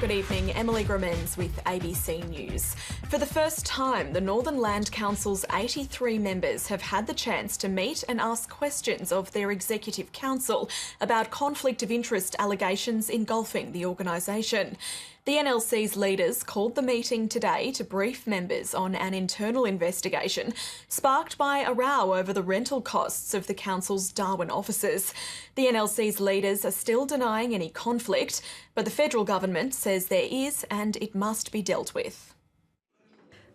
Good evening, Emily Gramens with ABC News. For the first time, the Northern Land Council's 83 members have had the chance to meet and ask questions of their Executive Council about conflict of interest allegations engulfing the organisation. The NLC's leaders called the meeting today to brief members on an internal investigation sparked by a row over the rental costs of the council's Darwin offices. The NLC's leaders are still denying any conflict, but the federal government says there is and it must be dealt with.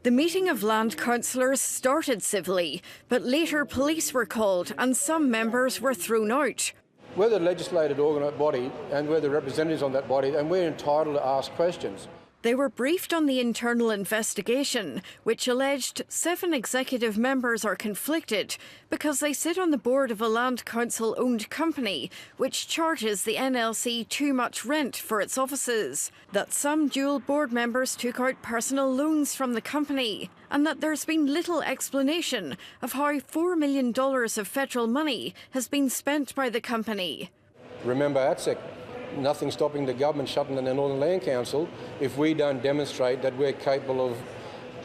The meeting of land councillors started civilly, but later police were called and some members were thrown out. We're the legislated body and we're the representatives on that body, and we're entitled to ask questions. They were briefed on the internal investigation, which alleged 7 executive members are conflicted because they sit on the board of a land council-owned company which charges the NLC too much rent for its offices, that some dual board members took out personal loans from the company, and that there's been little explanation of how $4 million of federal money has been spent by the company. Remember ATSEC. Nothing stopping the government shutting down the Northern Land Council if we don't demonstrate that we're capable of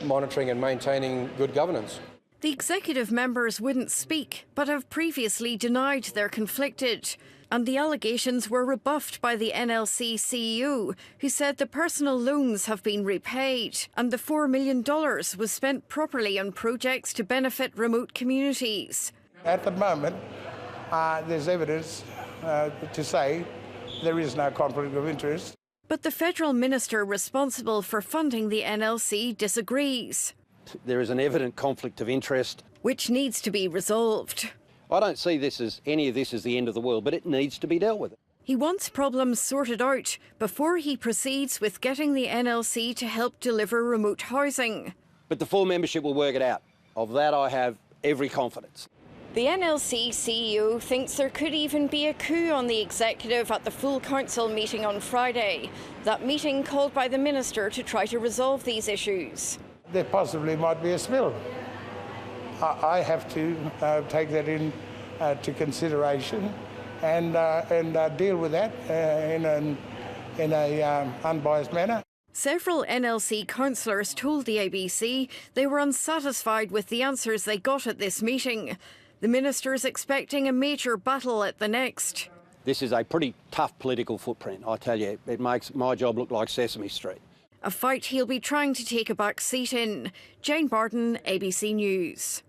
monitoring and maintaining good governance. The executive members wouldn't speak, but have previously denied they're conflicted. And the allegations were rebuffed by the NLC CEO, who said the personal loans have been repaid and the $4 million was spent properly on projects to benefit remote communities. At the moment, there's evidence to say there is no conflict of interest. But the federal minister responsible for funding the NLC disagrees. There is an evident conflict of interest, which needs to be resolved. I don't see any of this as the end of the world, but it needs to be dealt with. He wants problems sorted out before he proceeds with getting the NLC to help deliver remote housing. But the full membership will work it out. Of that I have every confidence. The NLC CEO thinks there could even be a coup on the executive at the full council meeting on Friday. That meeting called by the minister to try to resolve these issues. There possibly might be a spill. I have to take that into consideration and deal with that in an unbiased manner. Several NLC councillors told the ABC they were unsatisfied with the answers they got at this meeting. The minister's expecting a major battle at the next. This is a pretty tough political footprint, I tell you. It makes my job look like Sesame Street. A fight he'll be trying to take a back seat in. Jane Bardon, ABC News.